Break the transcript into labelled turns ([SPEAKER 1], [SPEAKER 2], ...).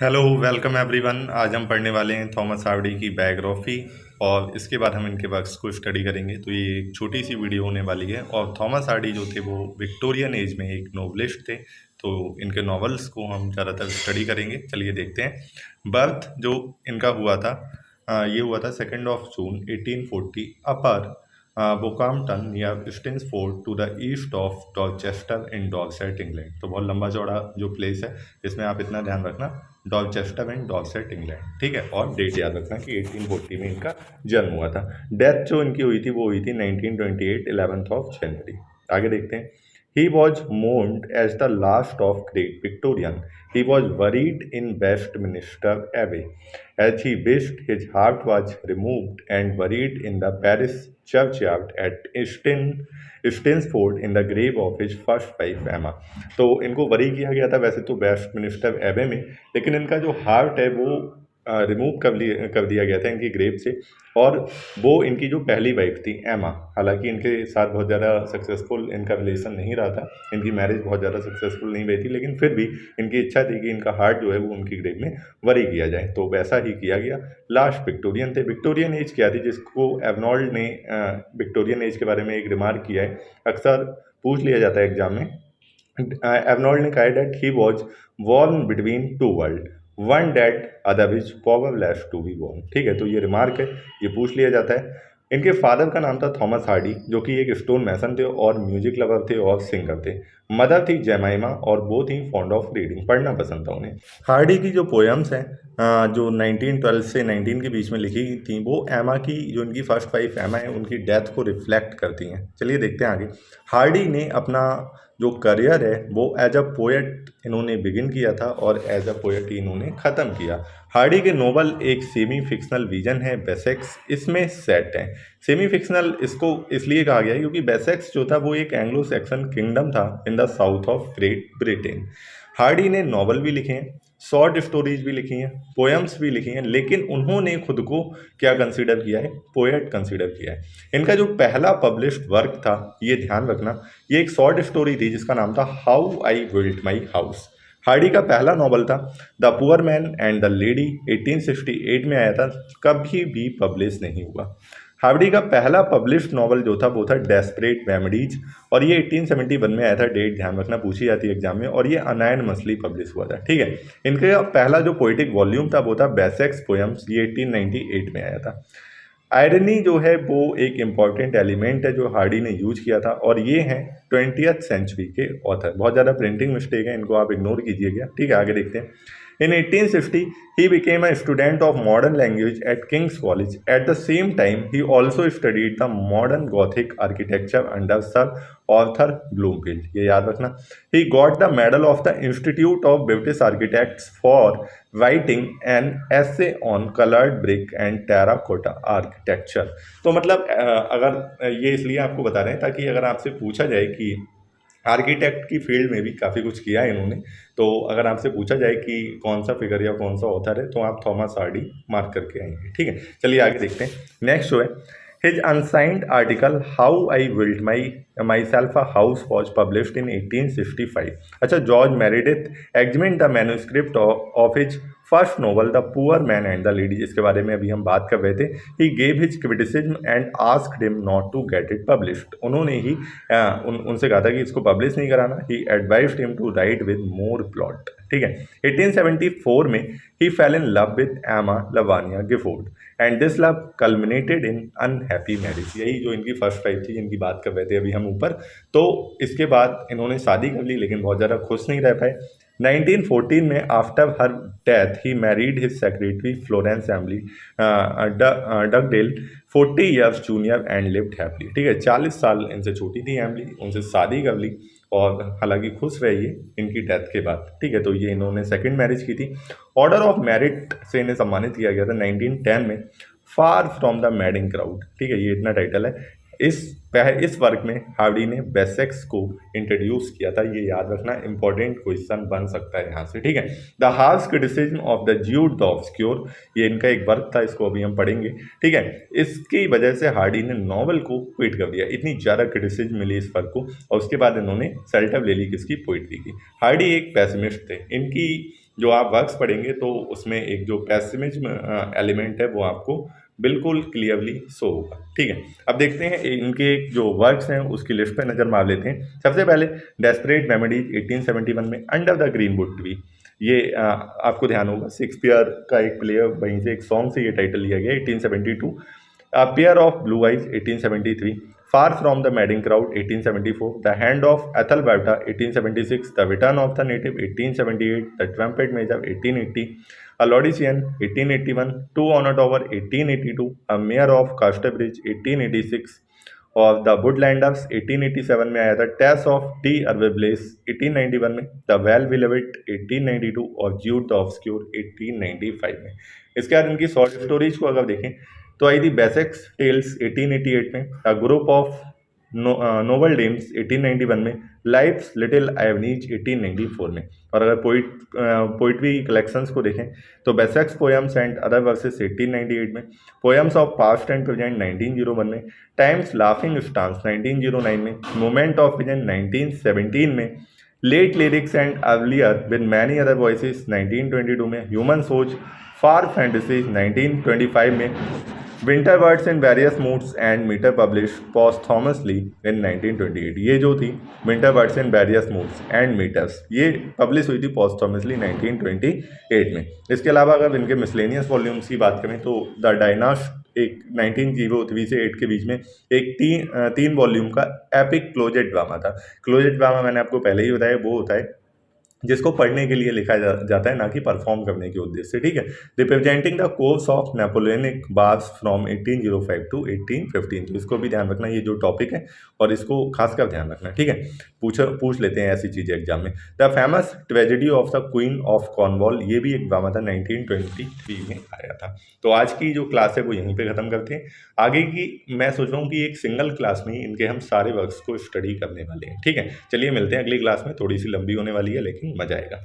[SPEAKER 1] Hello welcome everyone. आज हम पढ़ने वाले हैं थॉमस हार्डी की बायोग्राफी और इसके बाद हम इनके वर्क्स को स्टडी करेंगे। तो ये एक छोटी सी वीडियो होने वाली है। और थॉमस हार्डी जो थे वो विक्टोरियन एज में एक नोवेलिस्ट थे, तो इनके नॉवेल्स को हम ज़्यादातर स्टडी करेंगे। चलिए देखते हैं। बर्थ जो इनका हुआ था ये हुआ था 2 June 1840 upper Bockhampton near Stinsford to the east of Dorchester in Dorset England. तो बहुत लंबा चौड़ा जो प्लेस है, इसमें आप इतना ध्यान रखना, डॉर्चेस्टर एंड डॉर्सेट इंग्लैंड, ठीक है। और डेट याद रखना कि 1840 में इनका जन्म हुआ था। डेथ जो इनकी हुई थी वो हुई थी 1928 11 जनवरी। आगे देखते हैं। He was mourned as the last of great Victorian. He was buried in Westminster Abbey, as he wished his heart was removed and buried in the parish churchyard at Stinsford in the grave of his first wife Emma. तो इनको बरी किया गया था वैसे तो Westminster एबे में, लेकिन इनका जो हार्ट है वो रिमूव कर दिया गया था इनकी ग्रेव से। और वो इनकी जो पहली वाइफ थी एमा, हालांकि इनके साथ बहुत ज़्यादा सक्सेसफुल इनका रिलेशन नहीं रहा था, इनकी मैरिज बहुत ज़्यादा सक्सेसफुल नहीं हुई थी, लेकिन फिर भी इनकी इच्छा थी कि इनका हार्ट जो है वो उनकी ग्रेव में वरी किया जाए, तो वैसा ही किया गया। लास्ट विक्टोरियन थे। विक्टोरियन एज क्या थी, जिसको एवनॉल्ड ने विक्टोरियन एज के बारे में एक रिमार्क किया है, अक्सर पूछ लिया जाता है एग्जाम में। एवनॉल्ड ने कहा that he was worn between two world, one dead other is powerless to be born. ठीक है, तो ये रिमार्क है, ये पूछ लिया जाता है। इनके फादर का नाम था थॉमस हार्डी, जो कि एक स्टोन मैसन थे और म्यूजिक लवर थे और सिंगर थे। मदर थी जेमाइमा और वो थी फॉन्ड ऑफ रीडिंग, पढ़ना पसंद था उन्हें। हार्डी की जो पोएम्स हैं जो 1912 से 19 के बीच में लिखी थी, वो एमा की, जो इनकी फर्स्ट वाइफ एमा है, उनकी डेथ को रिफ्लेक्ट करती हैं। चलिए देखते हैं आगे। हार्डी ने अपना जो करियर है वो एज अ पोएट इन्होंने बिगिन किया था और एज अ पोएट ही इन्होंने ख़त्म किया। हार्डी के नोवेल एक सेमी फिक्शनल विजन है बेसेक्स, इसमें सेट है। सेमी फिक्शनल इसको इसलिए कहा गया है क्योंकि बेसेक्स जो था वो एक एंग्लो सैक्सन किंगडम था in the south of great Britain. Hardy ने नॉवल भी लिखे हैं, शॉर्ट स्टोरीज भी लिखी हैं, पोएम्स भी लिखी हैं, लेकिन उन्होंने खुद को क्या कंसीडर किया है, पोएट कंसीडर किया है। इनका जो पहला पब्लिश्ड वर्क था, ये ध्यान रखना, ये एक शॉर्ट स्टोरी थी जिसका नाम था how I built my house. Hardy का पहला नॉवल था the poor man and the lady, 1868 में आया था, कभी भी पब्लिश नहीं हुआ। हार्डी का पहला पब्लिश्ड नॉवल जो था वो था डेस्परेट रेमेडीज, और ये 1871 में आया था। डेट ध्यान रखना, पूछी जाती है एग्जाम में, और ये अनायनमसली पब्लिश हुआ था। ठीक है, इनका पहला जो पोइटिक वॉल्यूम था वो था बेसेक्स पोएम्स, ये 1898 में आया था। आयरनी जो है वो एक इम्पॉर्टेंट एलिमेंट है जो हार्डी ने यूज किया था, और ये हैं 20th सेंचुरी के ऑथर। बहुत ज़्यादा प्रिंटिंग मिस्टेक है, इनको आप इग्नोर कीजिएगा। ठीक है, आगे देखते हैं। In 1860, he became a student of modern language at King's College. At the same time, he also studied the modern Gothic architecture under Sir Arthur Bloomfield. ये याद रखना। He got the medal of the Institute of British Architects for writing an essay on colored brick and terracotta architecture. तो मतलब अगर ये इसलिए आपको बता रहे हैं ताकि अगर आपसे पूछा जाए कि आर्किटेक्ट की फील्ड में भी काफ़ी कुछ किया है इन्होंने, तो अगर आपसे पूछा जाए कि कौन सा फिगर या कौन सा ऑथर है, तो आप थॉमस हार्डी मार्क करके आएंगे। ठीक है, चलिए आगे देखते हैं। नेक्स्ट जो है, his unsigned article how I built myself a house was published in 1865। अच्छा, George Meredith examined the manuscript of his first novel the poor man and the lady, जिसके बारे में अभी हम बात कर रहे थे। He gave his criticism and asked him not to get it published. उन्होंने ही उनसे कहा था कि इसको पब्लिश नहीं कराना। He advised him to write with more plot. ठीक है, 1874 में he fell in love with Emma Lavinia Gifford and this love culminated in unhappy marriage. यही जो इनकी फर्स्ट वाइफ थी जिनकी बात कर रहे थे अभी हम ऊपर, तो इसके बाद इन्होंने शादी कर ली लेकिन बहुत ज़्यादा खुश नहीं रह पाए। 1914 में after her death he married his secretary Florence Emily Dugdale, 40 years junior and lived happy. ठीक है, 40 साल इनसे छोटी थी एमली, उनसे शादी कर ली और हालांकि खुश रही है इनकी डेथ के बाद। ठीक है, तो ये इन्होंने सेकंड मैरिज की थी। ऑर्डर ऑफ मेरिट से इन्हें सम्मानित किया गया था 1910 में, far from the madding crowd. ठीक है, ये इतना टाइटल है। इस वर्क में हार्डी ने बेसेक्स को इंट्रोड्यूस किया था, ये याद रखना, इंपॉर्टेंट क्वेश्चन बन सकता है यहाँ से। ठीक है, the harsh criticism of the Jude the obscure, ये इनका एक वर्क था, इसको अभी हम पढ़ेंगे। ठीक है, इसकी वजह से हार्डी ने नॉवल को क्विट कर दिया, इतनी ज़्यादा क्रिटिसिज्म मिली इस वर्क को, और उसके बाद इन्होंने सेल्टअप ले ली किसकी, पोइट्री की। हार्डी एक पैसिमिस्ट थे, इनकी जो आप वर्क्स पढ़ेंगे तो उसमें एक जो पेसिमिज्म एलिमेंट है वो आपको बिल्कुल क्लियरली शो होगा। ठीक है, अब देखते हैं इनके जो वर्क्स हैं उसकी लिस्ट पे नज़र मार लेते हैं। सबसे पहले डेस्परेट मेमोरीज 1871 में, अंडर द ग्रीनवुड ट्री, ये आपको ध्यान होगा शेक्सपियर का एक प्ले, वहीं से एक सॉन्ग से ये टाइटल लिया गया 1872। A Pair of Blue Eyes 1873, Far from the Madding Crowd 1874, The Hand of Ethelberta 1876, The Return of the Native 1878, The Trumpet Major 1880, A Laodicean 1881, Two on a Tower 1882, A Mayor of Casterbridge 1886 और the वुडलैंडर्स 1887 में आया था, टेस of T अर्वेब्लेस 1891 में, the well विलेविट 1892 और Jude the obscure 1895 में। इसके बाद इनकी शॉर्ट स्टोरीज को अगर देखें तो आई थी बेसेक्स टेल्स 1888 में, a group of noble DIMMs 1891 में, लाइफ्स लिटिल एवनीज 1894 में। और अगर पोइट्री कलेक्शंस को देखें तो बेसेक्स पोएम्स एंड अदर वर्सेस 1898 में, poems of past and present 1901 में, टाइम्स लाफिंग स्टांस 1909 में, मोमेंट ऑफ विजन 1917 में, late lyrics and earlier with many other voices 1922 में, ह्यूमन सोच फार फैंटेसी 1925 में, winter words in various moods and meter publish posthumously in 1928। ये जो थी winter words in various moods and meters, ये publish हुई थी पोस्टथॉमसली 1928 में। इसके अलावा अगर इनके मिसलेनियस वॉल्यूम्स की बात करें तो द डायनास्ट एक 1903 से 8 के बीच में एक तीन वॉल्यूम का एपिक क्लोजेट ड्रामा था। क्लोजेट ड्रामा मैंने आपको पहले ही बताया, वो होता है जिसको पढ़ने के लिए लिखा जाता है, ना कि परफॉर्म करने के उद्देश्य से। ठीक है, representing the course of Napoleonic wars from 1805 to 1815, तो इसको भी ध्यान रखना, ये जो टॉपिक है और इसको खासकर ध्यान रखना। ठीक है, पूछ लेते हैं ऐसी चीज़ें एग्जाम में। The famous tragedy of the queen of Cornwall, ये भी एक ड्रामा था 1923 में आया था। तो आज की जो क्लास है वो यहीं पे ख़त्म करते हैं। आगे की मैं सोच रहा हूँ कि एक सिंगल क्लास में ही इनके हम सारे वर्क्स को स्टडी करने वाले हैं। ठीक है, चलिए मिलते हैं अगली क्लास में, थोड़ी सी लंबी होने वाली है लेकिन मजा आएगा।